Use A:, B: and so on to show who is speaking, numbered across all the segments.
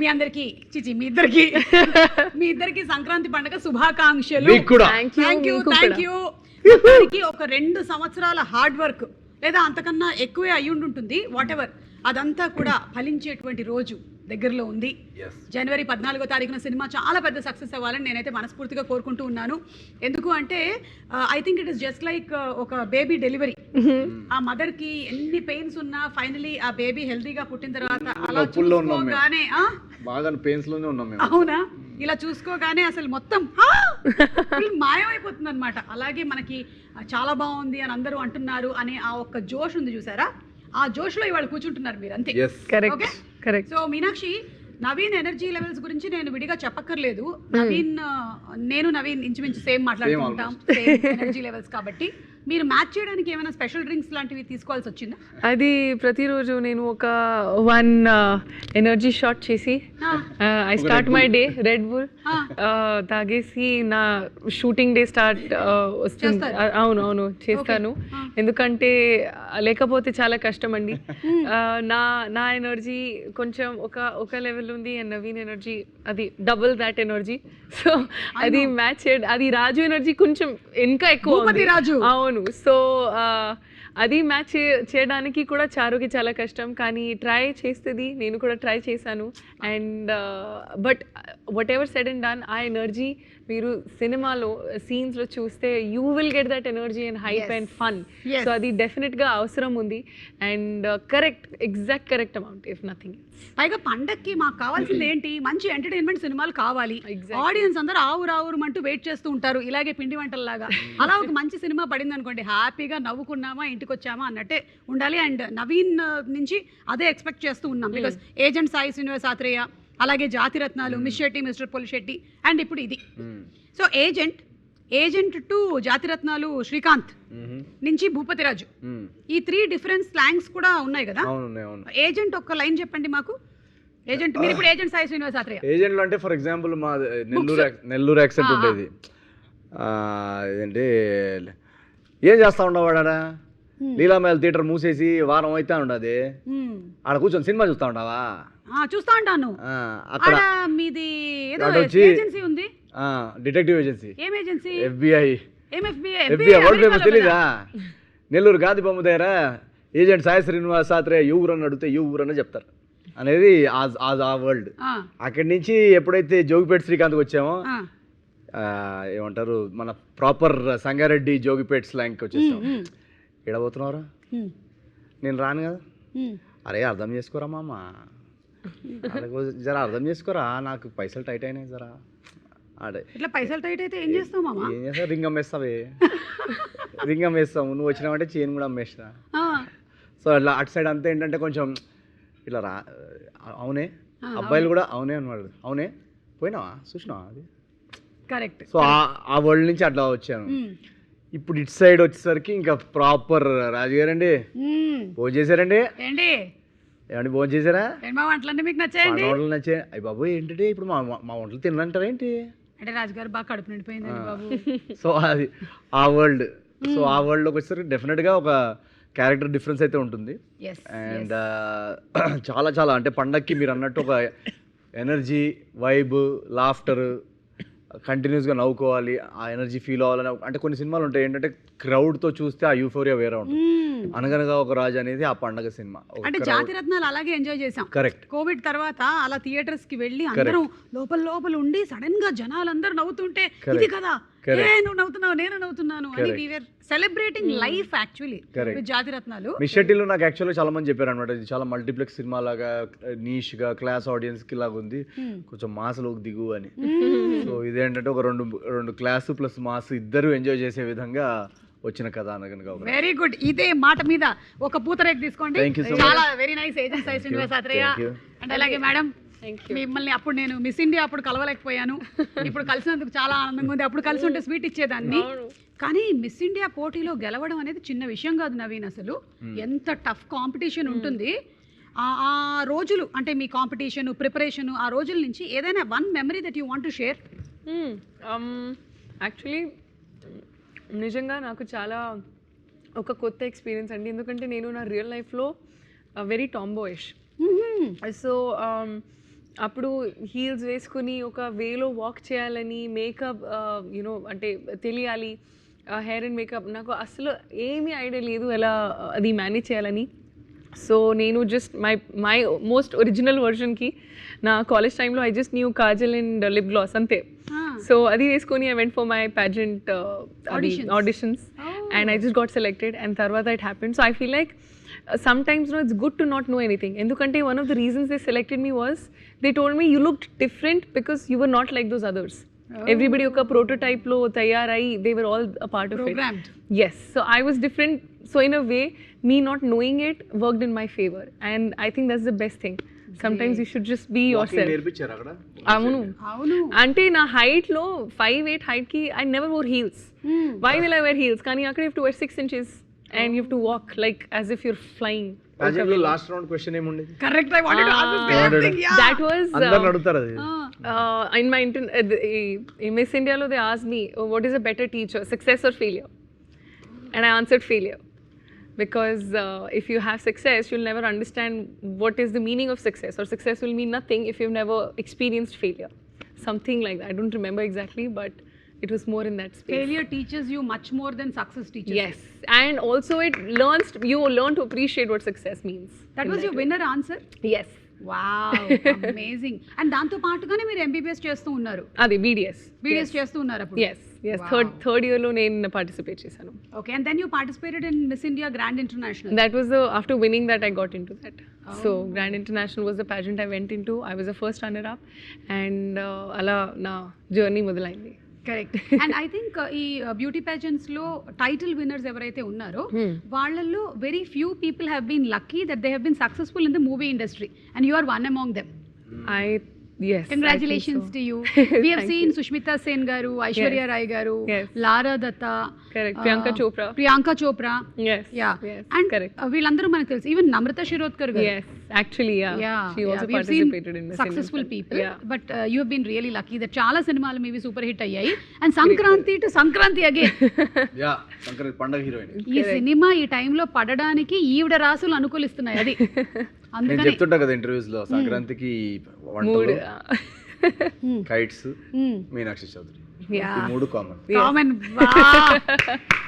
A: మీ అందరికి చిచి మీ ఇద్దరికి సంక్రాంతి పండుగ శుభాకాంక్షలు. Thank you. ఒక 2 సంవత్సరాల హార్డ్ వర్క్ లేదా అంతకన్నా ఎక్కువే అయ్యుంటుంది, వాట్ ఎవర్, అదంతా కూడా ఫలించేటువంటి రోజు దగ్గరలో ఉంది. జనవరి 14వ తారీఖున సినిమా చాలా పెద్ద సక్సెస్ అవ్వాలని నేనైతే మనస్ఫూర్తిగా కోరుకుంటూ ఉన్నాను. ఎందుకు అంటే I think it is just like ఒక బేబీ డెలివరీ. ఆ మదర్ కి ఎన్ని పెయిన్స్ ఉన్నా ఫైనలీ ఆ బేబీ హెల్దీగా పుట్టిన తర్వాత అలా చూసుకోగానే అవునా, ఇలా చూసుకోగానే అసలు మొత్తం మాయమైపోతుంది అనమాట. అలాగే మనకి చాలా బాగుంది అని అందరూ అంటున్నారు అనే ఆ ఒక్క జోష్ ఉంది చూసారా, ఆ జోష్ లో ఇవాళ కూర్చుంటున్నారు మీరు అంతే.
B: Correct.
A: So Meenakshi, Naveen energy levels గురించి నేను విడిగా చెప్పక్కర్లేదు. నవీన్ ఇంచుమించు సేమ్ మాట్లాడుకుంటాం, సేమ్ ఎనర్జీ లెవెల్స్ కాబట్టి మీరు మ్యాచ్ చేయడానికి ఏమైనా స్పెషల్ డ్రింక్స్ లాంటివి తీసుకోవాల్సి వచ్చిందా?
B: అది ప్రతిరోజు నేను ఒక 1 ఎనర్జీ షాట్ చేసి I start my day red bull తాగేసి నా షూటింగ్ డే స్టార్ట్ వస్తుంది. అవును చేస్తాను, ఎందుకంటే లేకపోతే చాలా కష్టం అండి. నా ఎనర్జీ కొంచెం ఒక లెవెల్ ఉంది అండ్ నవీన్ ఎనర్జీ అది డబుల్ దాట్ ఎనర్జీ. సో అది మ్యాచ్ అది రాజు ఎనర్జీ కొంచెం ఇంకా ఎక్కువ ఉంది. అవును, సో అది మ్యాచ్ చేయడానికి కూడా చారుకి చాలా కష్టం, కానీ ట్రై చేస్తుంది, నేను కూడా ట్రై చేశాను. And but what ever said and done, ఆ ఎనర్జీ మీరు సినిమాలో సీన్స్లో చూస్తే you will get that energy and hype and fun. So అది డెఫినెట్గా అవసరం ఉంది and exact correct amount if nothing.
A: పైగా పండక్కి మాకు కావాల్సింది ఏంటి, మంచి ఎంటర్టైన్మెంట్ సినిమాలు కావాలి. ఆడియన్స్ అందరూ ఆవురావురమంటూ వెయిట్ చేస్తూ ఉంటారు ఇలాగే పిండి వంటల్లాగా. అలా ఒక మంచి సినిమా పడింది అనుకోండి, హ్యాపీగా నవ్వుకున్నామా ఇంటికి వచ్చామా అన్నట్టే ఉండాలి. అండ్ నవీన్ నుంచి అదే ఎక్స్పెక్ట్ చేస్తూ ఉన్నాం. బికాస్ ఏజెంట్ సాయి శ్రీనివాస్ ఆత్రేయ, అలాగే Jathi Ratnalu, miss Shetty, mister Polishetty, and ఇప్పుడు ఇది. So agent to Jathi Ratnalu Srikanth నుంచి భూపతిరాజు, ఈ 3 డిఫరెంట్ స్లాంగ్స్ కూడా ఉన్నాయి కదా. ఏజెంట్ ఒక్క లైన్ చెప్పండి మాకు. ఏజెంట్ మీరు ఇప్పుడు ఏజెంట్ సాయి శ్రీనివాస్ ఆత్రేయ.
C: ఏజెంట్ అంటే ఫర్ ఎగ్జాంపుల్ మా నెల్లూరు యాక్సెంట్ ఉండేది. ఏంటి ఏం చేస్తా ఉండవాడా, లీలామేల్ థియేటర్ మూసేసి వారం అయితే ఉండదు, ఆడ కూర్చొని సినిమా చూస్తా ఉండవా?
A: చూస్తా ఉంటాను. అక్కడ మీది ఏదో ఏజెన్సీ ఉంది,
C: డిటెక్టివ్ ఏజెన్సీ.
A: ఏం ఏజెన్సీ?
C: FBI వరల్డ్ ఫేమస్ తెలీదా? నెల్లూరు గాంధీ బొమ్మ దగ్గర ఏజెంట్ సాయి శ్రీనివాస్ ఆత్రేయ ఊరని అడిగితే ఊరని చెప్తారు అనేది ఆ వరల్డ్. అక్కడి నుంచి ఎప్పుడైతే జోగిపేట శ్రీకాంత్కి వచ్చామో ఏమంటారు, మన ప్రాపర్ సంగారెడ్డి జోగిపేట స్లాంగ్కి వచ్చేసాం. ఎడబోతున్నారా, నేను రాను కదా, అరే అర్థం చేసుకోరా మామ, జరా అర్థం చేసుకోరా, నాకు పైసలు టైట్ అయినాయి జరా. ఆడే
A: ఇట్లా పైసలు టైట్ అయితే ఏం చేస్తావు మామ?
C: ఏం చేస్తావు, రింగం వేస్తాము. నువ్వు వచ్చినావంటే చైన్ కూడా అమ్మేస్తా. సో అట్లా అటు సైడ్ అంతా ఏంటంటే కొంచెం ఇట్లా అవునే, అబ్బాయిలు కూడా అవునే అన్నాడు, అవునే పోయినావా చూసినావా, అది కరెక్ట్. సో ఆ వరల్డ్ నుంచి అట్లా వచ్చాను. ఇప్పుడు ఇటు సైడ్ వచ్చేసరికి ఇంకా ప్రాపర్ రాజుగారండి భోజనం చేశారండి. ఏమండి భోజనం చేశారా?
A: మీకు నచ్చాయండి?
C: వంటలు నచ్చాయి. అయ్యి బాబు ఏంటంటే ఇప్పుడు మా వంటలు తినంటారా ఏంటి
A: అంటే రాజుగారు బాగా కడుపు నిండిపోయిందండి బాబు.
C: సో అది ఆ వరల్డ్. సో ఆ వరల్డ్లోకి వచ్చేసరికి డెఫినెట్గా ఒక క్యారెక్టర్ డిఫరెన్స్ అయితే ఉంటుంది. అండ్ చాలా చాలా అంటే పండక్కి మీరు అన్నట్టు ఒక ఎనర్జీ, వైబ్, లాఫ్టర్, కంటిన్యూస్గా నవ్వుకోవాలి, ఆ ఎనర్జీ ఫీల్ అవ్వాలని. అంటే కొన్ని సినిమాలు ఉంటాయి ఏంటంటే క్రౌడ్తో చూస్తే ఆ యూఫోరియా వేరే ఉంటుంది. అనగనగా ఒక రాజు అనేది ఆ పండగ సినిమా.
A: అంటే జాతిరత్నాలు అలాగే ఎంజాయ్ చేసాం.
C: కరెక్ట్.
A: కోవిడ్ తర్వాత అలా థియేటర్స్ కి వెళ్ళి అందరూ లోపల ఉండి సడన్ గా జనాలు అందరూ నవ్వుతుంటే ఇది కదా నువ్వు నవ్వుతున్నావు నేను నవ్వుతున్నాను అని we were celebrating life actually with Jathi Ratnalu.
C: Miss షెట్టిలో నాకు యాక్చువల్గా చాలా మంది చెప్పారు అనమాట, ఇది చాలా మల్టీప్లెక్స్ సినిమా లాగా, నీష్ గా, క్లాస్ ఆడియన్స్ కి లాగా ఉంది, కొంచెం మాస్లోకి దిగు అని. సో ఇదేంటంటే ఒక రెండు క్లాస్ ప్లస్ మాస్ ఇద్దరు ఎంజాయ్ చేసే విధంగా వచ్చిన కథ అనగనగా.
A: Very good. ఇదే మాట మీద ఒక పూతరేక్ తీసుకోండి. చాలా very nice. Agent Sai Srinivas Athreya and అలాగే మేడం, మిమ్మల్ని అప్పుడు నేను మిస్ ఇండియా అప్పుడు కలవలేకపోయాను, ఇప్పుడు కలిసినందుకు చాలా ఆనందంగా ఉంది. అప్పుడు కలిసి ఉంటే స్వీట్ ఇచ్చేదాన్ని. కానీ మిస్ ఇండియా పోటీలో గెలవడం అనేది చిన్న విషయం కాదు నవీన్. అసలు ఎంత టఫ్ కాంపిటీషన్ ఉంటుంది. ఆ రోజులు అంటే మీ కాంపిటీషన్ ప్రిపరేషన్, ఆ రోజుల నుంచి ఏదైనా one memory that you want to share?
B: Actually నిజంగా నాకు చాలా ఒక కొత్త ఎక్స్పీరియన్స్ అండి, ఎందుకంటే నేను నా రియల్ లైఫ్లో వెరీ టాంబాయిష్. సో అప్పుడు హీల్స్ వేసుకుని ఒక వేలో వాక్ చేయాలని మేకప్ యూనో అంటే తెలియాలి, హెయిర్ అండ్ మేకప్ నాకు అసలు ఏమీ ఐడియా లేదు ఎలా అది మేనేజ్ చేయాలని. సో నేను జస్ట్ మై మోస్ట్ ఒరిజినల్ వర్షన్కి నా కాలేజ్ టైంలో I just new kajal and lip gloss అంతే. సో అది వేసుకొని I went for my pageant auditions and I just got selected and తర్వాత it happened. So I feel like sometimes it's good to not know anything. Endukante one of the reasons they selected me was they told me you looked different because you were not like those others. Everybody oka prototype lo tayarai, they were all a part of
A: programmed.
B: It. Yes, so I was different. So in a way me not knowing it worked in my favor and I think that's the best thing. Sometimes you should just be yourself.
C: నేర్పించారు అక్కడ.
A: అవును
B: అంటే నా height లో 5'8" height కి I never wore heels. Why will I wear heels? కానీ అక్కడ you have to wear 6 inches and you have to walk like as if you're flying.
C: పాజెంట్లో లాస్ట్ రౌండ్ క్వశ్చన్ ఏముండేది?
A: కరెక్ట్, I wanted to ask the same thing. Yeah,
B: that was
C: అందరూ అడుగుతారు అది.
B: in my in Miss India lo they asked me what is a better teacher, success or failure, and I answered failure because if you have success you'll never understand what is the meaning of success, or success will mean nothing if you've never experienced failure, something like that. I don't remember exactly but it was more in that space.
A: Failure teaches you much more than success teaches.
B: Yes, and also you learn to appreciate what success means.
A: That was your winner answer?
B: Yes.
A: Wow, amazing. And దాంతో పాటుగానే మీరు MBBS చేస్తూ ఉన్నారు?
B: అది BDS
A: చేస్తూ ఉన్నారు అప్పుడు?
B: Yes. Third year lo నేను participate చేశాను.
A: Okay, and then you participated in Miss India Grand International.
B: That was after winning that I got into that. So Grand International was the pageant I went into. I was the first runner up and అలా నా journey మొదలైంది.
A: Correct. And I think ఈ beauty pageants లో title winners ఎవరైతే ఉన్నారో వాళ్ళల్లో very few people have been lucky that they have been successful in the movie industry and you are one among them.
B: Yes,
A: congratulations to you. We have seen Sushmita Sen garu, Aishwarya Rai garu, Lara Datta,
B: correct, Priyanka Chopra.
A: Yes, yeah,
B: and correct,
A: వీళ్ళందరూ మనకు తెలుసు. Even నమ్రత శిరోద్కర్ గారు.
B: Yes, actually she also participated in the
A: successful people. But you have been really lucky that చాలా సినిమాలు మీవి super hit అయ్యాయి. And Sankranti to Sankranti again.
C: Yeah, Sankranti పండగ heroine.
A: ఈ సినిమా ఈ టైంలో పడడానికి ఈవిడ రాసులు అనుకూలిస్తున్నాయి. అది
C: నేను చెప్తుంటా కదా ఇంటర్వ్యూస్ లో, సంక్రాంతికి వంటలు, కైట్స్, మీనాక్షి చౌదరి, ఈ మూడు కామన్.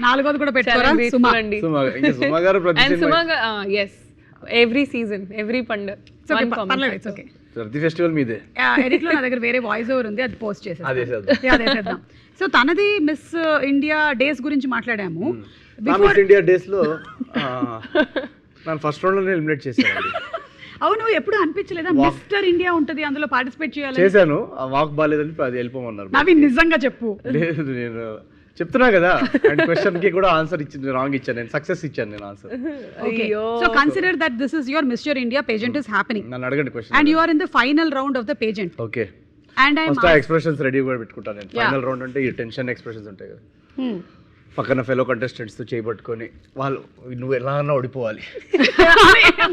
A: నాలుగోది కూడా పెట్టుకోరా?
C: సుమ గారు ప్రతి
B: yes, every season, every పండగ
C: ప్రతి ఫెస్టివల్ మీదే.
A: ఎడిట్ లో నా దగ్గర వేరే వాయిస్ ఓవర్ ఉంది, అది పోస్ట్
C: చేసేద్దాం.
A: చేద్దాం. సో తనది మిస్ ఇండియా డేస్ గురించి మాట్లాడాము.
C: మిస్ ఇండియా డేస్ లో నన్ను ఫస్ట్ రౌండ్ లోనే ఎలిమినేట్ చేశాను.
A: అవును, ఎప్పుడు అనిపించలేదా మిస్టర్ ఇండియా ఉంటది అందులో పార్టిసిపేట్ చేయాలి?
C: చేశాను, ఆ వాక్ బాలేదని అది వెళ్ళిపోమన్నారు.
A: అవి నిజంగా చెప్పు.
C: లేదు, నేను చెప్తున్నా కదా, అండ్ క్వశ్చన్ కి కూడా ఆన్సర్ ఇచ్చింది, రాంగ్ ఇచ్చాను నేను, సక్సెస్ ఇచ్చాను నేను answer.
A: Okay, so consider that this is your Mister India pageant is happening.
C: నన్ను అడగండి question.
A: And you are in the final round of the pageant.
C: Okay,
A: and I
C: first expressions ready కూడా పెట్టుకుంటాను నేను. Final round అంటే ఈ tension expressions ఉంటాయి కదా, పక్కన ఫెలో కంటెస్టెంట్స్ తో చేయబట్టుకొని వాళ్ళు నువ్వు ఎలా అన్నా ఓడిపోవాలి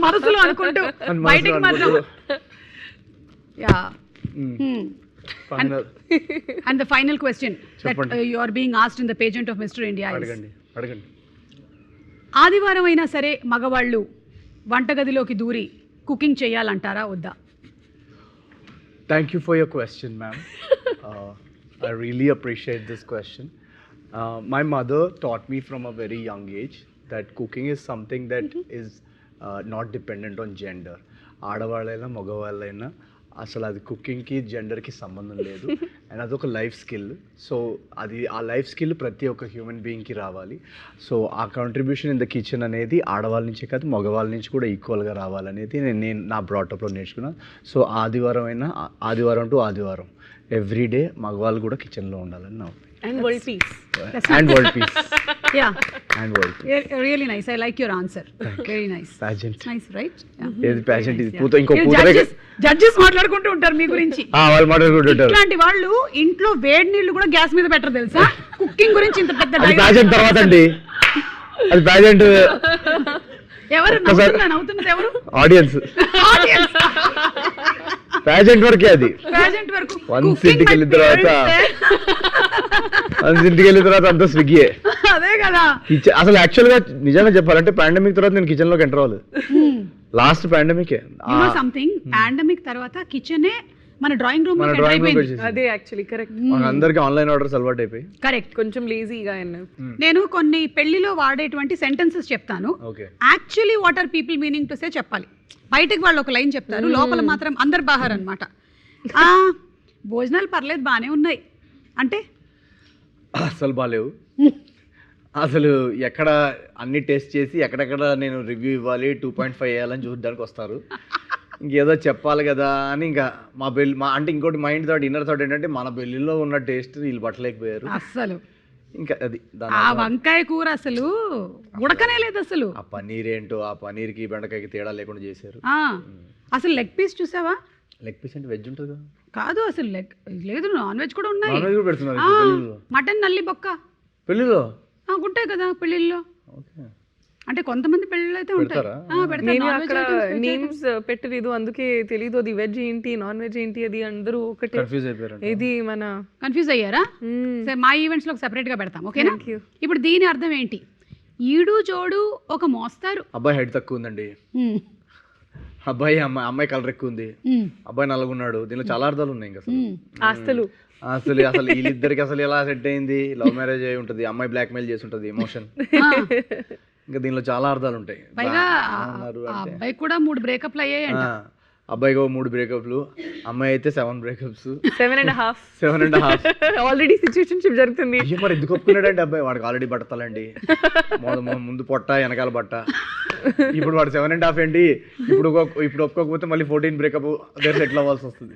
A: మనసులో అనుకుంటూ బయటికి మాత్రం. Yeah. And the final question that you are being asked in the pageant of Mr. India is,
C: అడగండి.
A: ఆదివారం అయినా సరే మగవాళ్ళు వంటగదిలోకి దూరి కుకింగ్ చేయాలంటారా వద్దా?
C: Thank you for your question, ma'am. I really appreciate this question. My mother taught me from a very young age that cooking is something that is not dependent on gender. ఆడవాళ్ళైనా మగవాళ్ళైనా అసలు అది కుకింగ్కి జెండర్కి సంబంధం లేదు, and అదొక life skill. So అది ఆ life skill ప్రతి ఒక్క human బీయింగ్కి రావాలి. సో ఆ కాంట్రిబ్యూషన్ ఇన్ ద కిచెన్ అనేది ఆడవాళ్ళ నుంచే కాదు మగవాళ్ళ నుంచి కూడా ఈక్వల్గా రావాలనేది నేను నా బ్రాటప్లో నేర్చుకున్నాను. సో ఆదివారం టు ఆదివారం ఎవ్రీ డే మగవాళ్ళు కూడా కిచెన్లో ఉండాలని నా opinion.
B: And world peace.
C: And world peace.
A: Yeah.
C: And world peace.
A: Really nice. I like your answer. Very nice.
C: Pageant.
A: Nice, right?
C: ఏది pageant ఇది? ఇంకో పూతరే
A: జడ్జెస్ మాట్లాడుకుంటూ ఉంటారు మీ గురించి.
C: వాళ్ళు మాట్లాడుకుంటుంటారు.
A: ఇట్లాంటి వాళ్ళు ఇంట్లో వేడి నీళ్లు కూడా గ్యాస్ మీద పెట్టరు తెలుసా? కుకింగ్ గురించి ఇంత పెద్ద
C: pageant తర్వాత అండి. అది pageant.
A: ఎవరు నవ్వుతున్నది ఎవరు?
C: ఆడియన్స్. ప్యాజెంట్ వరకే అది.
A: ప్యాజెంట్ వరకు.
C: వన్స్ ఇంటికి వెళ్ళిన తర్వాత అంతా స్విగ్గీయే.
A: అదే కదా.
C: అసలు యాక్చువల్ గా నిజంగా చెప్పాలంటే పాండమిక్ తర్వాత నేను కిచెన్ లోకి ఎంటర్ అవ్వలేదు. Last pandemic
A: you know something pandemic తర్వాత కిచెనే మన డ్రాయింగ్ రూమ్
C: మన
A: లో
C: డ్రాయింగ్ రూమ్
A: అయిపోయింది.
B: అదే యాక్చువల్లీ కరెక్ట్.
C: అందరికి ఆన్లైన్ ఆర్డర్స్ అలవాటు అయిపోయి.
A: కరెక్ట్.
B: కొంచెం లేజీగా అన్నారు.
A: నేను కొన్ని పెళ్లిలో వాడేటువంటి సెంటెన్సెస్ చెప్తాను.
C: Okay
A: actually what are people meaning to say చెప్పాలి. బయటకు వాళ్ళు ఒక లైన్ చెప్తారు, లోపల మాత్రం అందరు బాహార్ అనమాట. భోజనాలు పర్లేదు బాగానే ఉన్నాయి అంటే
C: అసలు బాగాలేవు. అసలు ఎక్కడ అన్ని టెస్ట్ చేసి ఎక్కడెక్కడ నేను రివ్యూ ఇవ్వాలి 2.5 వేయాలని చూడడానికి వస్తారు. ఇంకేదో చెప్పాలి కదా అని ఇంకా మా అంటే ఇంకోటి మైండ్ థాట్ ఇన్నర్ థాట్ ఏంటంటే మన పెళ్ళిలో ఉన్న టేస్ట్ వీళ్ళు పట్టలేకపోయారు
A: అసలు.
C: ఇంకా అది
A: ఆ వంకాయ కూర అసలు ఉడకనే లేదు అసలు.
C: ఆ పన్నీర్ ఏంటో ఆ పన్నీర్కి బెండకాయకి తేడా లేకుండా చేశారు.
A: అసలు లెగ్ పీస్ చూసావా?
C: లెగ్ పీస్ అంటే వెజ్ ఉంటుంది కదా?
A: కాదు అసలు లెగ్ లేదు, నాన్ వెజ్ కూడా ఉన్నాయి.
C: నాన్ వెజ్ కూడా పెడుతున్నారు ఇప్పుడు పెళ్ళిలో.
A: మటన్ నల్లి బొక్క
C: పెళ్ళిలో
A: ఉంటాయి కదా పెళ్ళిళ్ళలో.
C: ఓకే
A: అంటే కొంతమంది పెళ్ళిళ్ళు అయితే ఉంటాయి. పెడతారు.
B: నేను
A: Non-veg
B: అక్కడ
A: items, veg
B: నేమ్స్ పెట్టలేదు, అందుకే తెలీదు అది వెజ్ ఏంటి నాన్ వెజ్ ఏంటి అది అందరూ ఒకటే.
C: కన్ఫ్యూజ్ అయిపోయారు.
B: ఇది మన
A: కన్ఫ్యూజ్ అయ్యారా? సరే మా ఈవెంట్స్ లో సెపరేట్ గా పెడతాం, ఓకేనా?
B: Thank you.
A: ఇప్పుడు దీని అర్థం ఏంటి? ఈడు జోడు ఒక మోస్తారు.
C: అబ్బాయి హైట్ తక్కువ ఉందండి, అమ్మాయి కలర్ ఎక్కువ ఉంది, అబ్బాయి నల్లగున్నాడు. దీనిలో చాలా అర్థాలు ఉన్నాయి. ఇంకా
B: ఆస్తులు
C: అసలు వీళ్ళిద్దరికి అసలు ఎలా సెట్ అయింది? లవ్ మ్యారేజ్ అయి ఉంటుంది, అమ్మాయి బ్లాక్ మెయిల్ చేసి ఉంటుంది, ఎమోషన్. ఇంకా దీనిలో చాలా అర్థాలు ఉంటాయి.
A: పైగా అబ్బాయి కూడా 3 బ్రేకప్లు అయ్యాయంట.
C: అబ్బాయికి 3 బ్రేకప్లు, అమ్మాయి అయితే 7 బ్రేకప్స్.
B: 7.5 ఆల్రెడీ సిచ్యువేషన్షిప్ జరుగుతుంది.
C: అయ్యో మరి ఎందుకు ఒప్పుకున్నాడంటే అబ్బాయి? వాడికి ఆల్రెడీ బట్టతలండి, ముందు పొట్ట వెనకాల బట్ట. ఇప్పుడు వాడు 7.5 ఏంటి? ఇప్పుడు ఒప్పుకోకపోతే మళ్ళీ 14 బ్రేకప్ దగ్గర సెటిల్ అవ్వాల్సి వస్తుంది.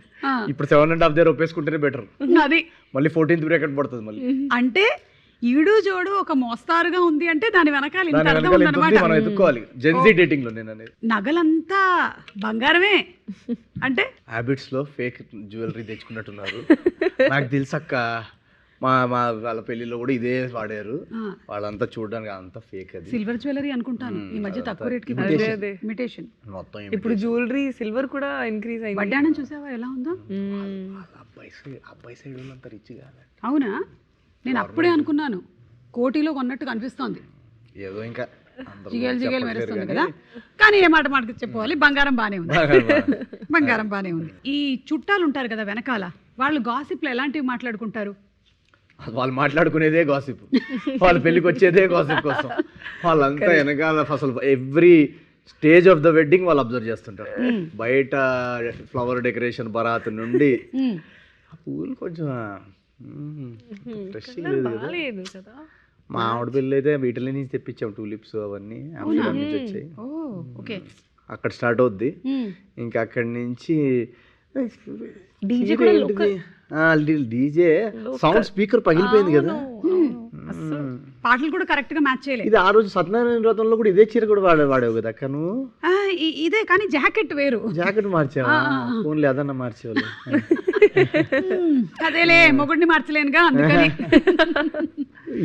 C: ఇప్పుడు 7.5 దగ్గర ఒప్పేసుకుంటేనే బెటర్.
A: అది
C: మళ్ళీ 14th బ్రేకప్ పడుతుంది మళ్ళీ.
A: అంటే ఈడు జోడు ఒక మోస్తారుగా ఉంది అంటే దాని వెనకాల ఇంత అర్థం ఉందన్నమాట.
C: మనం ఎత్తుకోవాలి జెన్జీ డేటింగ్ లో. నేను అనేది
A: నగలంతా బంగారమే అంటే
C: హ్యాబిట్స్ లో ఫేక్ జ్యువెలరీ తెచ్చుకున్నట్టున్నారు. నాకు తెలుసక్క, మా వాళ్ళ పెళ్లిలో కూడా ఇదే వాడారు. వాళ్ళంతా చూడడానికి అంతా ఫేక్. అది
A: సిల్వర్ జ్యువెలరీ అనుకుంటాను, ఈ మధ్య తక్కువ రేట్ కి ఇమిటేషన్.
C: మొత్తం
B: ఇప్పుడు జ్యువెలరీ సిల్వర్ కూడా ఇంక్రీజ్ అయింది.
A: వడ్డాణం చూసావా ఎలా ఉందో?
C: అబ్బాయి సైడ్ వాళ్ళంతా రిచ్ కాదు.
A: అవునా? నేను అప్పుడే అనుకున్నాను, కోటిలో కొన్నట్టు కనిపిస్తోంది.
C: ఏదో ఇంకా
A: జిగేలు మెరుస్తుంది కదా. కానీ ఏ మాట మాటకి చెప్పుకోవాలి, బంగారం బానే ఉంది. బంగారం బానే ఉంది. ఈ చుట్టాలు ఉంటారు కదా వెనకాల, వాళ్ళు గాసిప్లు ఎలాంటివి మాట్లాడుకుంటారు?
C: వాళ్ళు మాట్లాడుకునేదే గాసిప్, వాళ్ళ పెళ్ళికి వచ్చేదే గాసిప్ కోసం. వాళ్ళంతా వెనకాల అసలు every stage of the wedding వాళ్ళు అబ్జర్వ్ చేస్తుంటారు. బయట ఫ్లవర్ డెకరేషన్ బరాత్ నుండి పూలు కొంచెం ఫ్రెష్ లేదు కదా. మా ఆవిడ పెళ్ళి అయితే వీటిలో నుంచి తెప్పించాం, టూలిప్స్ అవన్నీ నుంచి వచ్చాయి. అక్కడ స్టార్ట్ అవుద్ది. ఇంకా అక్కడి నుంచి డీజే సౌండ్ స్పీకర్ పగిలిపోయింది కదా.
A: పాటలు కూడా కరెక్ట్ గా మ్యాచ్ చేయలేదు.
C: ఇది ఆ రోజు సత్యనారాయణ వ్రతంలో కూడా ఇదే చీర కూడా వాడేవు కదా అక్క నువ్వు.
A: ఇదే కానీ జాకెట్ వేరు.
C: జాకెట్ మార్చావా? ఫోన్లే అదన్నా మార్చేవాళ్ళు.
A: అదేలే మొగుడిని మార్చలేనుగా అందుకని.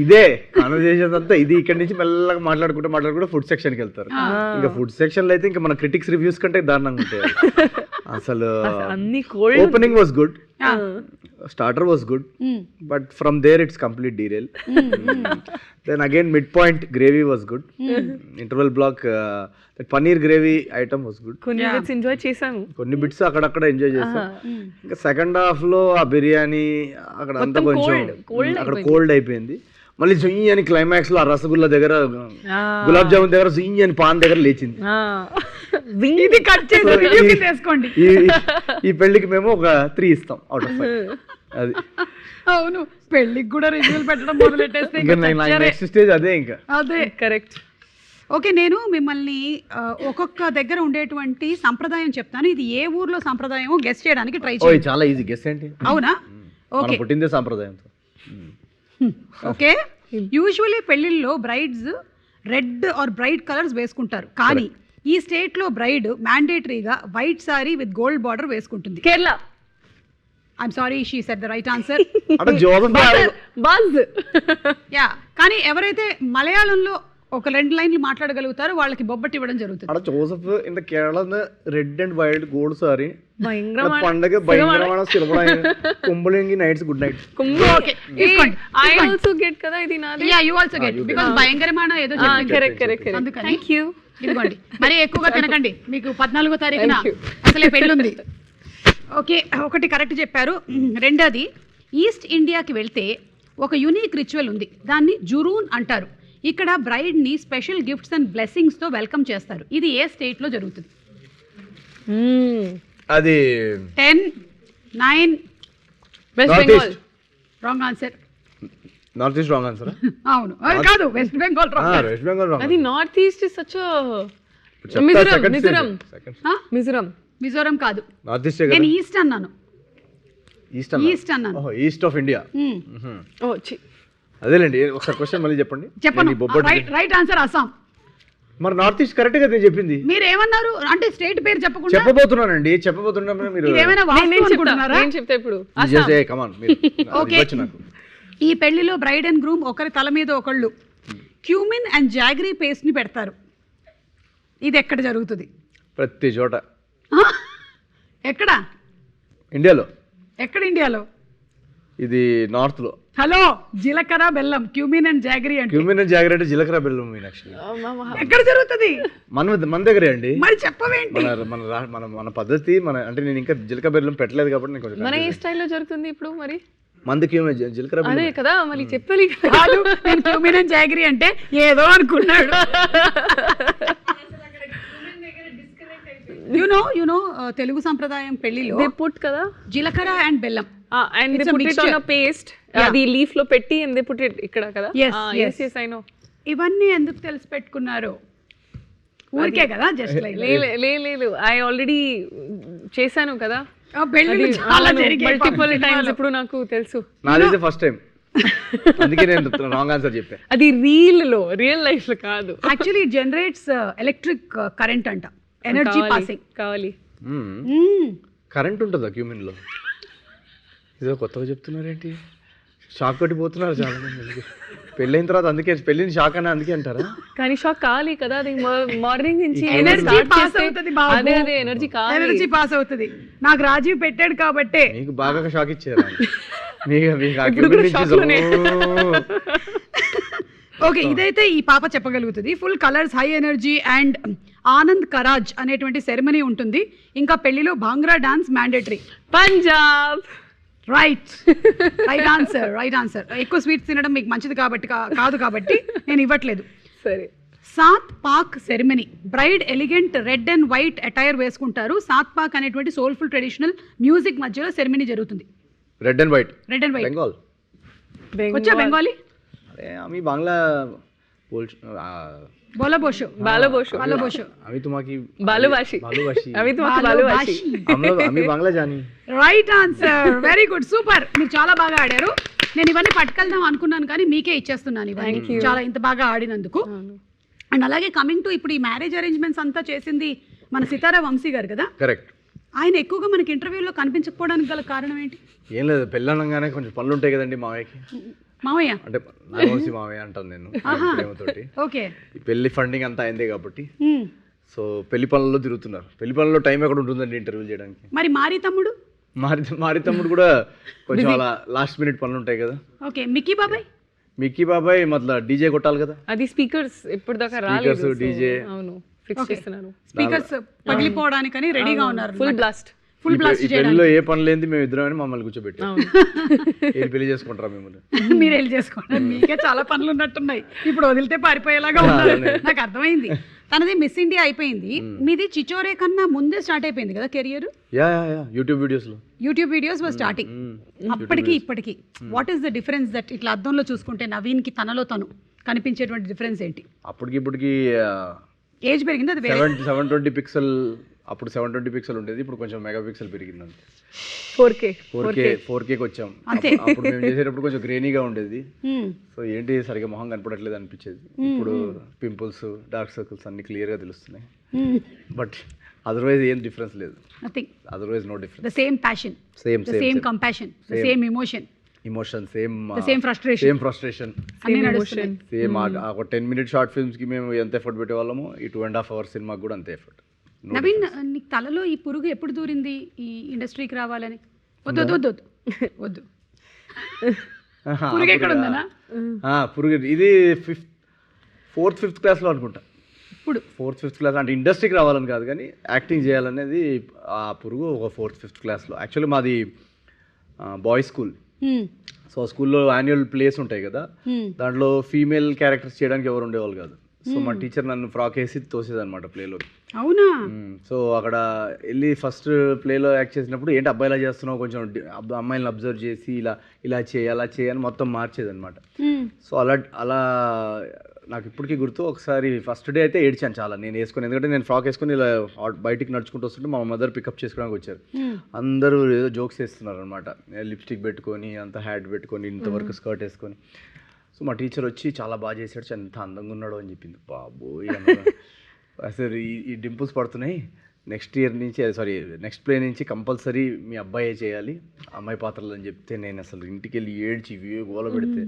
C: ఇదే కాన్వర్సేషన్ అంతా ఇది. ఇక్కడ నుంచి మెల్లగా మాట్లాడుకుంటూ ఫుడ్ సెక్షన్ కి వెళ్తారు. ఇంకా ఫుడ్ సెక్షన్ లో అయితే ఇంకా మన క్రిటిక్స్ రివ్యూస్ కంటే దారుణంగా ఉంటాయి అసలు. Opening was good, starter was good, but from there it's complete derail. Then again midpoint gravy was good. Interval block that paneer gravy item was good.
B: కొన్ని బిట్స్ ఎంజాయ్ చేసాము,
C: కొన్ని బిట్స్ అక్కడక్కడ enjoy చేసాం. ఇంకా సెకండ్ హాఫ్ లో ఆ బిర్యానీ అక్కడ అంతా కొంచెం అక్కడ కోల్డ్ అయిపోయింది. మళ్ళీ జుయ్యి అని క్లైమాక్స్ లో ఆ రసగుల్లా దగ్గర గులాబ్ జామున్ దగ్గర జుయ్యి అని పాన్ దగ్గర లేచింది.
A: ఇది కట్ చేసి రివ్యూకి తీసుకోండి.
C: ఈ పెళ్లికి మేము ఒక 3 ఇస్తాం అవుట్ ఆఫ్ 5. అది
A: అవును, పెళ్లికి కూడా రివ్యూలు పెట్టడం మొదలెట్టేస్తే
C: నెక్స్ట్ స్టేజ్ అదే. ఇంకా
A: అదే కరెక్ట్. ఓకే, నేను మిమ్మల్ని ఒక్కొక్క దగ్గర ఉండేటువంటి సంప్రదాయం చెప్తాను. ఇది ఏ ఊర్లో సంప్రదాయం గెస్ చేయడానికి ట్రై చేయండి.
C: చాలా ఈజీ గెస్ ఏంటి?
A: అవునా? ఓకే,
C: పుట్టిందే సంప్రదాయంతో.
A: ఓకే, యూజువల్లీ పెళ్లిళ్ళలో brides red or bright colours వేసుకుంటారు, కానీ ఈ స్టేట్ లో బ్రైడ్ మ్యాండేటరీగా white sari with gold border వేసుకుంటుంది.
B: Kerala.
A: I'm sorry, she said the right answer.
B: Buzz.
A: Yeah, కానీ ఎవరైతే మలయాళంలో ఒక 2 లైన్లు మాట్లాడగలుగుతారు, వాళ్ళకి బొబ్బట్టి ఇవ్వడం జరుగుతుంది.
C: അവിടെ Joseph in the Kerala red and wild gold sari
B: ഭയങ്കരമാണ്
C: പണ്ടൊക്കെ ഭയങ്കരമാണ് സിനിമ കുമ്പളെങ്കിൽ നൈറ്റ്സ് గుడ్ నైట్
A: Okay, తీసుకోండి.
B: ఐ ఆల్సో గెట్ కదా ఇది నాది.
A: Yeah you also get because భయంకరమైన ఏదో చెప్పింది.
B: కరెక్ట్
A: అందుకని
B: థ్యాంక్ యూ.
A: ఇదిగోండి, మరి ఎక్కువగా తినకండి, మీకు 14వ తారీఖున అసలే పెళ్ళుంది. ఓకే, ఒకటి కరెక్ట్ చెప్పారు. రెండోది, ఈస్ట్ ఇండియాకి వెళ్తే ఒక యునీక్ రిచువల్ ఉంది, దాన్ని జురూన్ అంటారు. ఇక్కడ బ్రైడ్ని స్పెషల్ గిఫ్ట్స్ అండ్ బ్లెస్సింగ్స్తో వెల్కమ్ చేస్తారు. ఇది ఏ స్టేట్లో జరుగుతుంది?
C: అది
A: 10, 9.
B: West
C: North
B: Bengal.
A: Wrong answer.
C: North east wrong answer.
A: అవును, అది కాదు, west Bengal wrong.
C: West Bengal wrong.
B: అది north east is such Mizoram.
A: Mizoram కాదు,
C: నార్త్ ఈస్ట్
A: నేను ఈస్ట్ అన్నాను.
C: ఈస్ట్
A: ఈస్ట్ అన్నాను.
C: ఓహో, ఈస్ట్ ఆఫ్ ఇండియా.
B: ఓ
C: అదేలేండి, ఒకసారి క్వశ్చన్ మళ్ళీ చెప్పండి.
A: చెప్పను.
C: నేను బొబ్బట్లు
A: రైట్ ఆన్సర్ అస్సాం.
C: మరి నార్త్ ఈస్ట్ కరెక్ట్ గా నేను చెప్పింది.
A: మీరు ఏమన్నారు అంటే స్టేట్ పేరు చెప్పకుండా
C: చెప్పబోతున్నానండి, చెప్పబోతున్నా మీరు
A: ఇదేమైనా వాస్తవం అనుకుంటున్నారా?
B: నేను చెప్తా ఇప్పుడు.
C: కమాన్ మీరు
A: ఓకే.
C: అది నాకు
A: ఈ పెళ్లిలో బ్రైడ్ అండ్ గ్రూమ్ ఒకరి తల మీద ఒకళ్ళు క్యూమిన్ అండ్ జాగరీ పేస్ట్ ని పెడతారు. ఇది ఎక్కడ జరుగుతుంది?
C: ప్రతి చోట.
A: ఎక్కడ?
C: ఇండియాలో.
A: ఎక్కడ ఇండియాలో?
C: ఇది నార్త్ లో.
A: హలో, జీలకర్ర బెల్లం, క్యూమిన్ అండ్ జాగరీ అంటే
C: క్యూమిన్ అండ్ జాగరీ అంటే జీలకర్ర బెల్లం యాక్చువల్లీ.
A: ఎక్కడ జరుగుతుంది?
C: మన దగ్గరే అండి.
A: మరి చెప్పవేంటి?
C: మన పద్ధతి అంటే నేను ఇంకా జీలకర్ర బెల్లం పెట్టలేదు కాబట్టి నేను కొంచెం
B: మన ఏ స్టైల్లో జరుగుతుంది ఇప్పుడు మరి?
C: మంది క్యూమిన్ జీలకర్ర
B: అదే
C: బెల్లం
B: కదా, మళ్ళీ చెప్పాలి.
A: కాదు, నేను క్యూమిన్ అండ్ జాగరీ అంటే ఏదో అనుకున్నాడు. యు నో తెలుగు సంప్రదాయం పెళ్లిలో
B: దే పుట్ కదా
A: జీలకర్ర అండ్ బెల్లం
B: and they
A: It's a
B: put it on
A: mixture.
B: A paste. అది లీఫ్ లో పెట్టి అండ్ దే పుట్ ఇట్ ఇక్కడ కదా.
A: Yes, yes.
B: yes I know.
A: ఇవన్నీ ఎందుకు తెలిసి పెట్టుకున్నారు? ఊరికే కదా, జస్ట్ లైక్
B: లేదు ఐ ఆల్రెడీ చేశాను కదా
A: పెళ్లి చాలా జరిగాయి
B: మల్టిపుల్ టైమ్స్. ఇప్పుడు నాకు తెలుసు.
C: నాది ఫస్ట్ టైం, అందుకే నేను రాంగ్ ఆన్సర్ చెప్పాను.
B: అది రియల్ లైఫ్ లో కాదు.
A: Actually it generates electric current అంట, ఎనర్జీ పాసింగ్.
B: కావాలి.
C: కరెంట్ ఉంటుందా క్యూమిన్ లో? ఇదో కొత్తగా చెప్తున్నారేంటి? షాక్ కొట్టిపోతున్నారు చాలా మంది. పెళ్ళైన తర్వాత అందుకే పెళ్ళిని షాక్ అని అందుకే అంటారా?
B: కానీ షాక్ కావాలి కదా, అది మార్నింగ్ నుంచి
A: ఎనర్జీ పాస్ అవుతుంది.
B: అదే ఎనర్జీ కావాలి,
A: ఎనర్జీ పాస్ అవుతుంది. నాకు రాజీవ్ పెట్టాడు కాబట్టి
C: మీకు బాగా షాక్ ఇచ్చారు. మీకు ఆ
B: ఇప్పుడు
C: క్యూమిన్
B: కూడా
C: నుంచి
B: షాక్ లోనే.
A: ఓకే, ఇదైతే ఈ పాప చెప్పగలుగుతుంది. Full colours, high energy and Anand Karaj అనేటువంటి సెరమనీ ఉంటుంది. ఇంకా పెళ్లిలో bhangra dance mandatory.
B: Punjab.
A: Right answer. ఎక్కువ స్వీట్స్ తినడం మీకు మంచిది కాబట్టి కాదు కాబట్టి నేను ఇవ్వట్లేదు.
B: సరే.
A: సాత్ Pak ceremony. Bride elegant red and white attire వేసుకుంటారు. సాత్ పాక్ అనేటువంటి సోల్ఫుల్ ట్రెడిషనల్ మ్యూజిక్ మధ్యలో సెరమనీ జరుగుతుంది.
C: Red and white.
A: Bengal.
B: Bengal.
A: వచ్చా బెంగాలీ?
C: अरे आम्ही बांगला बोल
A: बोलाबोशो.
C: आम्ही तुम्हाकी
B: बालुभाषी.
C: आम्ही बांगला जानी.
A: Right answer, very good, super. మీరు చాలా బాగా ఆడారు. నేను ఇవన్నీ పట్టుకెళ్దాం అనుకున్నాను కానీ మీకే ఇచ్చేస్తున్నాను ఇవన్నీ, చాలా ఇంత బాగా ఆడినందుకు. అండ్ అలాగే కమింగ్ టు ఇప్పుడు ఈ మ్యారేజ్ అరేంజ్మెంట్స్ అంతా చేసింది మన సితారా వంశీ గారు కదా.
C: కరెక్ట్.
A: ఆయన ఎక్కువగా మనకి ఇంటర్వ్యూలో కనిపించకపోవడానికి గల కారణం ఏంటి?
C: ఏం లేదు, పెళ్ళనగానే కొంచెం పనులు ఉంటాయి కదండి మావయ్యకి.
A: మావయ్య
C: అంటే నాగవంశీ మావయ్య అంటాను నేను ప్రేమతోటి.
A: ఓకే.
C: ఈ పెళ్లి ఫండింగ్ అంతా అయిందే కాబట్టి సో పెళ్లి పనుల్లో తిరుగుతున్నారు. పెళ్లి పనుల్లో టైం ఎక్కడ ఉంటుందండి ఇంటర్వ్యూ చేయడానికి.
A: మరి మారి తమ్ముడు
C: కూడా కొంచెం అలా లాస్ట్ మినిట్ పనులు ఉంటాయి కదా.
A: ఓకే. మిక్కీ బాబాయ్ మతల డీజే కొట్టాలి కదా.
B: అది స్పీకర్స్ ఇప్పుడు దాకా రాలేదు.
C: డీజే
B: అవును, ఫిక్స్ చేస్తున్నారు.
A: స్పీకర్స్ పగిలిపోవడానికని రెడీగా ఉన్నారు.
B: ఫుల్ బ్లాస్ట్
C: ఈ పెళ్లిలో ఏ పని లేని మేము ఇద్దరం అని మమ్మల్ని కూర్చోబెట్టాం. ఏం పెళ్లి చేసుకుంటారా మిమ్మల్ని?
A: మీరు వెళ్ళి చేసుకోండి, మీకే చాలా పనులు ఉన్నట్టున్నాయి. ఇప్పుడు వదిలితే పారిపోయేలాగా ఉన్నారు. నాకు అర్థమైంది. తనది మిస్ ఇండియా అయిపోయింది, మీది చిచోరే కన్నా ముందే స్టార్ట్ అయిపోయింది కదా career.
C: YouTube
A: videos was starting. అప్పటికి ఇప్పటికి what is the difference that ఇట్లా అద్దంలో చూసుకుంటే నవీన్ కి తనలో తను కనిపించేటువంటి డిఫరెన్స్ ఏంటి?
C: అప్పటికి ఇప్పటికి
A: ఏజ్ పెరిగింది. అది
C: 720 పిక్సెల్. అప్పుడు 720 పిక్సెల్ ఉండేది, ఇప్పుడు కొంచెం మెగా పిక్సెల్ పెరిగింది. 4K వచ్చాం. అప్పుడు మేము చేసేటప్పుడు కొంచెం గ్రేనీగా ఉండేది. సో ఏంటి సరిగా మొహం కనపడట్లేదు అనిపించేది. ఇప్పుడు పింపుల్స్, డార్క్ సర్కిల్స్ అన్ని క్లియర్ గా తెలుస్తున్నాయి. బట్ అదర్వైజ్ ఏం డిఫరెన్స్ లేదు.
A: Nothing.
C: Otherwise no difference.
A: The same passion, the same compassion, the same emotion.
C: Emotion
A: same frustration
C: same ఒక 10-minute షార్ట్ ఫిల్మ్స్కి మేము ఎంత ఎఫర్ట్ పెట్టేవాళ్ళమో ఈ 2.5 hours సినిమాకి కూడా అంతే ఎఫర్ట్.
A: నవీన్, నీకు తలలో ఈ పురుగు ఎప్పుడు దూరింది ఈ ఇండస్ట్రీకి రావాలని? వద్దు వద్దు వద్దు వద్దు పురుగు ఎక్కడ ఉందనా?
C: పురుగు ఇది 4th 5th క్లాస్లో అనుకుంటా.
A: ఇప్పుడు
C: 4th 5th క్లాస్ అంటే ఇండస్ట్రీకి రావాలని కాదు కానీ యాక్టింగ్ చేయాలనేది ఆ పురుగు ఒక 4th 5th క్లాస్లో. యాక్చువల్లీ మాది బాయ్స్ స్కూల్. సో స్కూల్లో యాన్యువల్ ప్లేస్ ఉంటాయి కదా, దాంట్లో ఫీమేల్ క్యారెక్టర్స్ చేయడానికి ఎవరు ఉండేవాళ్ళు కాదు. సో మా టీచర్ నన్ను ఫ్రాక్ వేసి తోసేదన్నమాట ప్లేలోకి.
A: అవునా?
C: సో అక్కడ వెళ్ళి ఫస్ట్ ప్లేలో యాక్ట్ చేసినప్పుడు ఏంటి అబ్బాయిలా చేస్తున్నావు, కొంచెం అమ్మాయిలను అబ్జర్వ్ చేసి ఇలా ఇలా అలా చేయని మొత్తం మార్చేదన్నమాట. సో అలా నాకు ఇప్పటికీ గుర్తు. ఒకసారి ఫస్ట్ డే అయితే ఏడ్చాను చాలా నేను వేసుకొని, ఎందుకంటే నేను ఫ్రాక్ వేసుకొని ఇలా బయటికి నడుచుకుంటూ వస్తుంటే మా మదర్ పికప్ చేసుకోవడానికి వచ్చారు. అందరూ ఏదో జోక్స్ వేస్తున్నారు అనమాట, లిప్స్టిక్ పెట్టుకొని అంత హ్యాట్ పెట్టుకొని ఇంతవరకు స్కర్ట్ వేసుకొని. సో మా టీచర్ వచ్చి చాలా బాగా చేశాడు, ఎంత అందంగా ఉన్నాడు అని చెప్పింది. బాబోయ్ అసలు ఈ డింపుల్స్ పడుతున్నాయి, నెక్స్ట్ ప్లే నుంచి కంపల్సరీ మీ అబ్బాయే చేయాలి అమ్మాయి పాత్రలు అని చెప్తే నేను అసలు ఇంటికి వెళ్ళి ఏడ్చి గోల పెడితే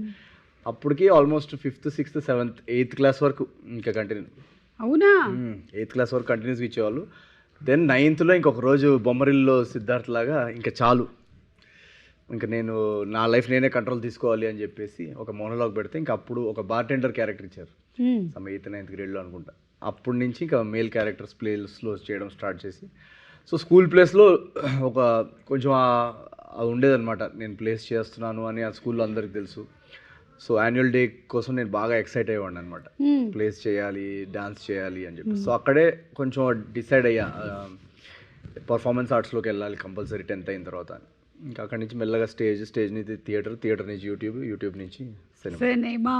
C: అప్పటికి almost 5th 6th 7th 8th class వరకు ఇంకా కంటిన్యూ.
A: అవునా?
C: 8th క్లాస్ వరకు కంటిన్యూస్గా ఇచ్చేవాళ్ళు. దెన్ 9th ఇంకొక రోజు బొమ్మరిల్లో సిద్ధార్థ్ లాగా ఇంకా చాలు, ఇంకా నేను నా లైఫ్ నేనే కంట్రోల్ తీసుకోవాలి అని చెప్పేసి ఒక మోనోలాగ్ పెడితే ఇంకా అప్పుడు ఒక బార్టెండర్ క్యారెక్టర్ ఇచ్చారు. 8th 9th గ్రేడ్లో అనుకుంటా. అప్పటి నుంచి ఇంకా మేల్ క్యారెక్టర్స్ ప్లేస్లో చేయడం స్టార్ట్ చేసి, సో స్కూల్ ప్లేస్లో ఒక కొంచెం అది ఉండేదన్నమాట, నేను ప్లేస్ చేస్తున్నాను అని ఆ స్కూల్లో అందరికి తెలుసు. సో యాన్యువల్ డే కోసం నేను బాగా ఎక్సైట్ అయ్యేవాడిని అనమాట, ప్లేస్ చేయాలి డాన్స్ చేయాలి అని చెప్పి. సో అక్కడే కొంచెం డిసైడ్ అయ్యా పర్ఫార్మెన్స్ ఆర్ట్స్లోకి వెళ్ళాలి కంపల్సరీ 10th అయిన తర్వాత. ఇంకా అక్కడి నుంచి మెల్లగా స్టేజ్ నుంచి థియేటర్ నుంచి యూట్యూబ్ నుంచి
A: సినిమా.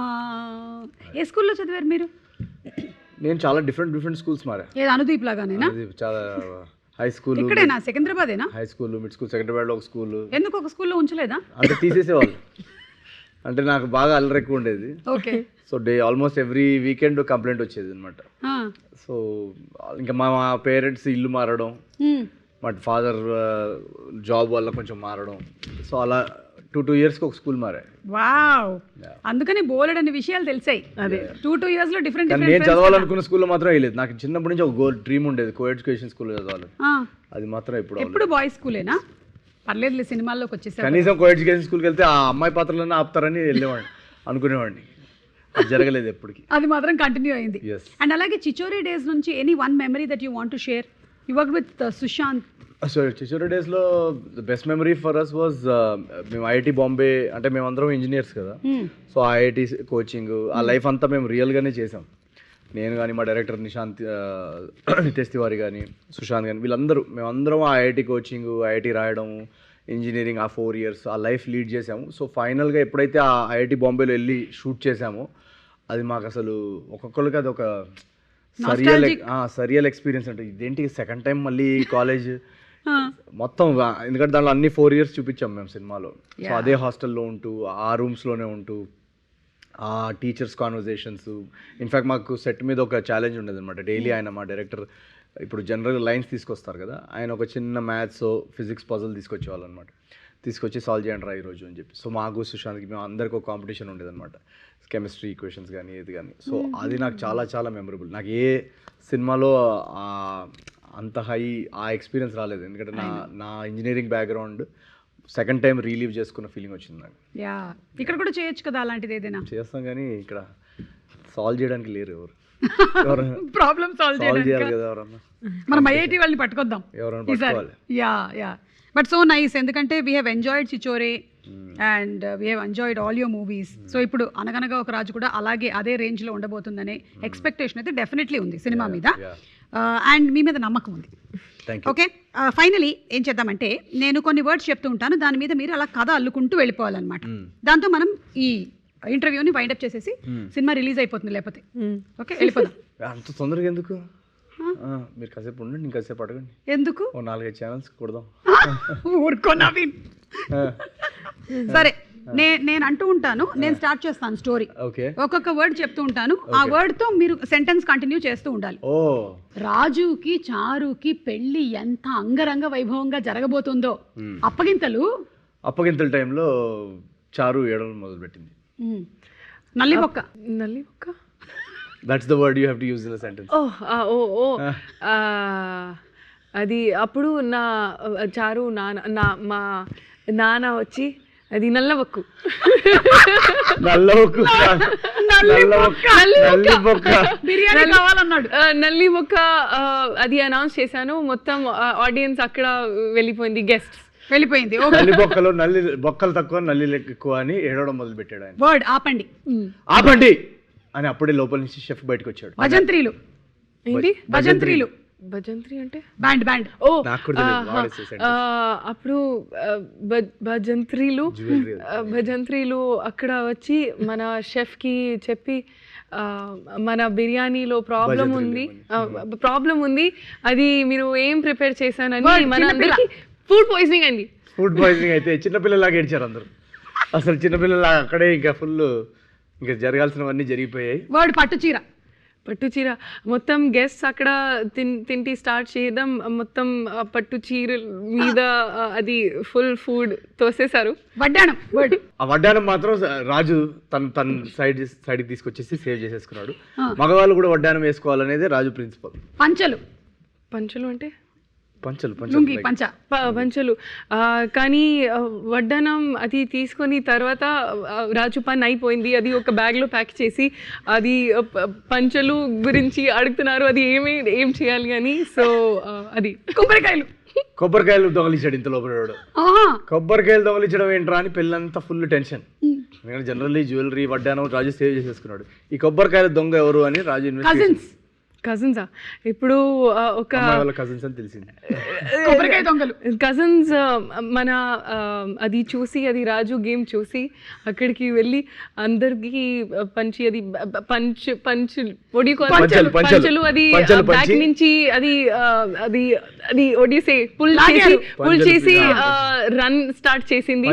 A: ఏ స్కూల్లో చదివారు మీరు?
C: నేను చాలా డిఫరెంట్ స్కూల్స్ మారా.
A: అనుదీప్ లాగానేనా?
C: చాలా హై స్కూల్
A: ఇక్కడేనా? సికింద్రాబాదేనా?
C: హై స్కూల్, మిడ్ స్కూల్, సెకండ్రాబాద్లో ఒక స్కూల్.
A: ఎందుకు ఒక స్కూల్లో ఉంచలేదా?
C: అంటే తీసేసేవాళ్ళు, అంటే నాకు బాగా అల్లరి ఎక్కువ ఉండేది.
A: Okay.
C: So almost every weekend complaint వచ్చేది అనమాట. సో ఇంకా మా పేరెంట్స్ ఇల్లు మారడం, మా ఫాదర్ జాబ్ వల్ల కొంచెం మారడం, సో అలా 2 yearsకి ఒక స్కూల్ మారాయి.
A: వావ్, అందుకని బోలెడన్ని విషయాలు తెలిసాయి. అదే 2 years లో డిఫరెంట్.
C: నేను చదవాలనుకున్న స్కూల్లో మాత్రం వేయలేదు. నాకు చిన్నప్పటి నుంచి ఒక డ్రీమ్ ఉండేది, కో ఎడ్యుకేషన్ స్కూల్లో చదవాలి. అది మాత్రం ఎప్పుడు
A: బాయ్స్ స్కూలేనా? పర్లేదు, సినిమాల్లోకి వచ్చేసారు.
C: కనీసం కో ఎడ్యుకేషన్ స్కూల్కి వెళ్తే ఆ అమ్మాయి పాత్రలన్నా ఆపుతారని వెళ్ళేవాడిని, అనుకునేవాడిని. అది జరగలేదు ఎప్పటికీ,
A: అది మాత్రం కంటిన్యూ అయింది. అండ్ అలాగే చిచోరీ డేస్ నుంచి any one memory that you want to share? You work with Sushant.
C: So Chhichhore డేస్లో the best memory for us was, మేము ఐఐటి బాంబే, అంటే మేమందరం ఇంజనీర్స్ కదా, సో ఐఐటి కోచింగ్ ఆ లైఫ్ అంతా మేము రియల్గానే చేసాం. నేను కానీ మా డైరెక్టర్ నితేష్ తివారీ కానీ సుశాంత్ కానీ వీళ్ళందరూ మేమందరం ఆ ఐఐటి కోచింగ్, ఐఐటి రాయడం, ఇంజనీరింగ్ ఆ 4 years ఆ లైఫ్ లీడ్ చేసాము. సో ఫైనల్గా ఎప్పుడైతే ఆ ఐఐటి బాంబేలో వెళ్ళి షూట్ చేసామో అది మాకు అసలు ఒక్కొక్కరికి అది ఒక సరియల్ ఎక్స్పీరియన్స్. అంటే ఇదేంటి సెకండ్ టైం మళ్ళీ కాలేజ్ మొత్తం, ఎందుకంటే దాంట్లో అన్ని 4 years చూపించాం మేము సినిమాలో. సో అదే హాస్టల్లో ఉంటూ ఆ రూమ్స్లోనే ఉంటూ ఆ టీచర్స్ కాన్వర్జేషన్స్. ఇన్ఫ్యాక్ట్ మాకు సెట్ మీద ఒక ఛాలెంజ్ ఉండేది అనమాట. డైలీ ఆయన మా డైరెక్టర్ ఇప్పుడు జనరల్గా లైన్స్ తీసుకొస్తారు కదా, ఆయన ఒక చిన్న మ్యాథ్స్ ఫిజిక్స్ పజల్ తీసుకొచ్చేవాళ్ళు అనమాట. తీసుకొచ్చి సాల్వ్ చేయండి రా ఈరోజు అని చెప్పి. సో మాకు సుశాంత్కి మేము అందరికీ ఒక కాంపిటీషన్ ఉండేదన్నమాట, కెమిస్ట్రీ ఈక్వేషన్స్ కానీ ఏది కానీ. సో అది నాకు చాలా చాలా మెమరబుల్. నాకు ఏ సినిమాలో అంత హై ఆ ఎక్స్పీరియన్స్ రాలేదు, ఎందుకంటే నా engineering background second time relive చేసుకున్న ఫీలింగ్ వచ్చింది నాకు.
A: ఇక్కడ కూడా చేయొచ్చు కదా అలాంటిది, ఏదైనా
C: చేస్తాం కానీ ఇక్కడ సాల్వ్ చేయడానికి లేరు ఎవరు.
A: ప్రాబ్లమ్ సాల్వ్
C: చేయాలి కదా ఎవరన్నా,
A: మనం ఐఐటి వాళ్ళని పట్టుకొద్దాం
C: ఎవరైనా పట్టుకోవాలి.
A: బట్ సో నైస్, ఎందుకంటే we have enjoyed Chhichhore and we have enjoyed all your movies. So ఇప్పుడు అనగనగా ఒక రాజు కూడా అలాగే అదే రేంజ్లో ఉండబోతుందనే ఎక్స్పెక్టేషన్ అయితే డెఫినెట్లీ ఉంది సినిమా మీద, అండ్ మీ మీద నమ్మకం ఉంది. ఓకే, ఫైనలీ ఏం చేద్దామంటే నేను కొన్ని వర్డ్స్ చెప్తూ ఉంటాను, దాని మీద మీరు అలా కథ అల్లుకుంటూ వెళ్ళిపోవాలన్నమాట. దాంతో మనం ఈ ఇంటర్వ్యూని వైండప్ చేసేసి సినిమా రిలీజ్ అయిపోతుంది, లేకపోతే ఓకే వెళ్ళిపోదాం.
C: అంత తొందరగా ఎందుకు? మీరు కాసేపు ఉండండి, నేను కాసేపు అడగండి.
A: ఎందుకు?
C: 4-5 ఛానల్స్ కొడదాం.
A: ఊరుకో నవీన్. సరే, నేను అంటూ ఉంటాను, నేను స్టార్ట్ చేస్తాను స్టోరీ. ఒక్కొక్క వర్డ్ చెప్తూ ఉంటాను, ఆ వర్డ్ తో మీరు సెంటెన్స్ కంటిన్యూ చేస్తూ ఉండాలి. రాజుకి చారుకి పెళ్లి ఎంత అంగరంగ వైభవంగా జరగబోతుందో, అప్పగింతల
C: టైంలో చారు ఏడవడం మొదలుపెట్టింది.
A: నల్లి బొక్క.
B: నల్లి ఒక్క
C: that's the word you have to use in the sentence.
B: అది అప్పుడు నా చారు మా నాన్న వచ్చి అది నల్లవక్కు
A: బిర్యానీ కావాలన్నాడు.
B: నల్లి మొక్క అది అనౌన్స్ చేశాను. మొత్తం ఆడియన్స్ అక్కడ వెళ్ళిపోయింది, గెస్ట్
A: వెళ్ళిపోయింది.
C: నల్లి బొక్కలు బొక్కలు తక్కువ నల్లి ఎక్కువ అని ఏడవడం మొదలు పెట్టాడు ఆయన.
A: వర్డ్ ఆపండి
C: ఆపండి అని అప్పుడే లోపల నుంచి షెఫ్ బయటకు వచ్చాడు.
A: భజంత్రీలు.
B: ఏంటి
A: భజంత్రీలు?
B: భజంత్రి అంటే
A: బ్యాండ్.
B: ఓ అప్పుడు భజంత్రీలు అక్కడ వచ్చి మన షెఫ్ కి చెప్పి మన బిర్యానీలో ప్రాబ్లం ఉంది, అది మీరు ఏం ప్రిపేర్ చేశానని మన అందరికి ఫుడ్ పాయిజనింగ్ అయింది.
C: ఫుడ్ పాయిజనింగ్ అయితే చిన్నపిల్లలాగా ఏడ్చారు అందరు. అసలు చిన్నపిల్లలాగా అక్కడే ఇంకా ఫుల్ ఇంకా జరగాల్సినవన్నీ జరిగిపోయాయి.
A: వర్డ్
B: పట్టుచీర మొత్తం గెస్ట్ అక్కడ తింటి స్టార్ట్ చేయడం, మొత్తం పట్టు చీర మీద అది ఫుల్ ఫుడ్ తోసేశారు.
A: వడ్డానం.
C: ఆ వడ్డానం మాత్రం రాజు తన సైడ్కి తీసుకొచ్చేసి సేవ్ చేసేసుకున్నాడు. మగవాళ్ళు కూడా వడ్డానం వేసుకోవాలనేది రాజు ప్రిన్సిపల్.
B: పంచలు అంటే
C: పంచలు
B: కానీ వడ్డానం అది తీసుకొని తర్వాత రాజు పని అయిపోయింది. అది ఒక బ్యాగ్ లో ప్యాక్ చేసి అది పంచలు గురించి అడుగుతున్నారు, అది ఏం చేయాలి అని. సో అది
C: కొబ్బరికాయలు దొంగలించాడు ఇంత లోపల. కొబ్బరికాయలు దొంగలించడం ఏంట్రా అని పెళ్ళంతా ఫుల్ టెన్షన్. ఎందుకంటే జనరల్లీ జ్యువెలరీ వడ్డానం రాజు సేవ్ చేసేసుకున్నాడు. ఈ కొబ్బరికాయల దొంగ ఎవరు అని రాజు ఇన్వెస్టిగేషన్.
B: కజిన్సా? ఇప్పుడు ఒక
C: కజిన్స్ అని తెలిసింది.
B: కజిన్స్ మన అది చూసి, అది రాజు గేమ్ చూసి అక్కడికి వెళ్ళి అందరికి పంచి అది పంచలు అది బ్యాక్ నుంచి అది ఒడిసే పుల్ చేసి రన్ స్టార్ట్ చేసింది.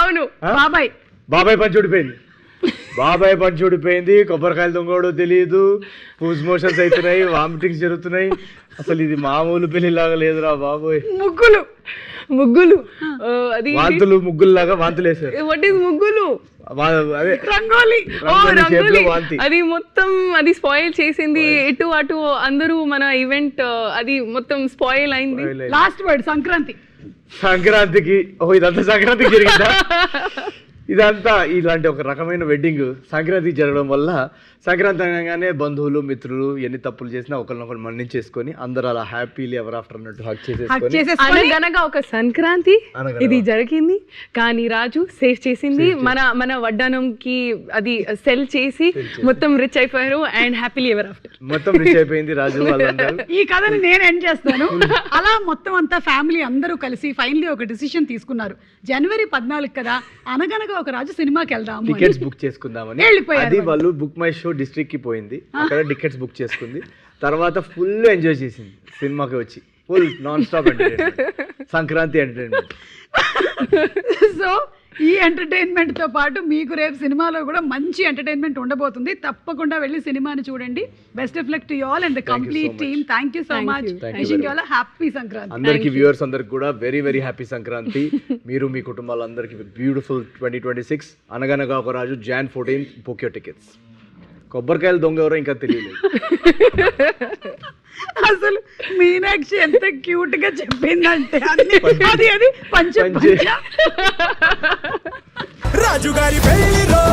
A: అవును
C: బాబాయ్ పంచుడిపోయింది. కొబ్బరికాయలు దొంగోడు తెలియదు, లూజ్ మోషన్స్ అవుతున్నాయి, వామిటింగ్స్ జరుగుతున్నాయి. అసలు ఇది మామూలు పెళ్లిలాగా లేదురా బాబోయ్.
B: ముగ్గులు అది
C: వాంతులు, ముగ్గుల్లాగా వాంతులు వేసారు.
B: వాట్ ఈస్ ముగ్గులు?
C: అదే
B: రంగోలి. అది మొత్తం అది స్పాయిల్ చేసింది. ఇటు అటు అందరూ మన ఈవెంట్ అది మొత్తం స్పాయిల్ అయింది.
A: లాస్ట్ వర్డ్
C: సంక్రాంతికి ఇదంతా సంక్రాంతికి జరిగిందా? ఇదంతా ఇలాంటి ఒక రకమైన వెడ్డింగ్ సంక్రాంతికి జరగడం వల్ల సంక్రాంతి అనగానే బంధువులు, మిత్రులు ఎన్ని తప్పులు చేసినా ఒకరినొకరు మన్నించేసుకొని అందరూ అలా హ్యాపీలీ ఎవర్ ఆఫ్టర్ అన్నట్టు హక్ చేసేసుకొని
B: అనగనగా ఒక సంక్రాంతి ఇది జరిగింది. కానీ రాజు సేవ్ చేసింది. మన వడ్డానంకి అది సెల్ చేసి మొత్తం రిచ్ అయిపోయారు అండ్ హ్యాపీలీ ఎవర్ ఆఫ్టర్
C: మొత్తం రిచ్ అయిపోయింది రాజు వాళ్ళందరూ.
A: ఈ కథని నేను ఎండ్ చేస్తాను. అలా మొత్తం అంతా ఫ్యామిలీ అందరూ కలిసి ఫైనల్లీ ఒక డిసిషన్ తీసుకున్నారు. జనవరి 14 కదా, అనగనగా ఒక రాజు సినిమాకి వెళ్దాము,
C: టికెట్స్ బుక్ చేసుకుందామని. అది వాళ్ళు బుక్ మై షో డిస్ట్రిక్ట్ కి పోయింది, అక్కడ టికెట్స్ బుక్ చేసుకుంది. తర్వాత ఫుల్ ఎంజాయ్ చేసింది సినిమాకి వచ్చి. Full non stop entertainment, Sankranti entertainment.
A: So ఈ ఎంటర్టైన్మెంట్ తో పాటు మీకు రేపు సినిమాలో కూడా మంచి ఎంటర్టైన్మెంట్ ఉండబోతుంది. తప్పకుండా వెళ్ళి సినిమాని చూడండి. Best of luck to you all and the complete team. Thank you so much. Wishing you all happy Sankranti.
C: అందరికి వ్యూవర్స్ అందరికి కూడా వెరీ వెరీ హ్యాపీ సంక్రాంతి. మీరు మీ కుటుంబాలందరికీ బ్యూటిఫుల్ 2026. అనగనగా ఒక రాజు Jan 14 బుక్ యువర్ టికెట్స్. కొబ్బరికాయలు దొంగ ఎవరో ఇంకా తెలియలేదు.
A: అసలు మీనాక్షి ఎంత క్యూట్ గా చెప్పిందంటే అది పంచ
D: రాజుగారి పెళ్ళిలో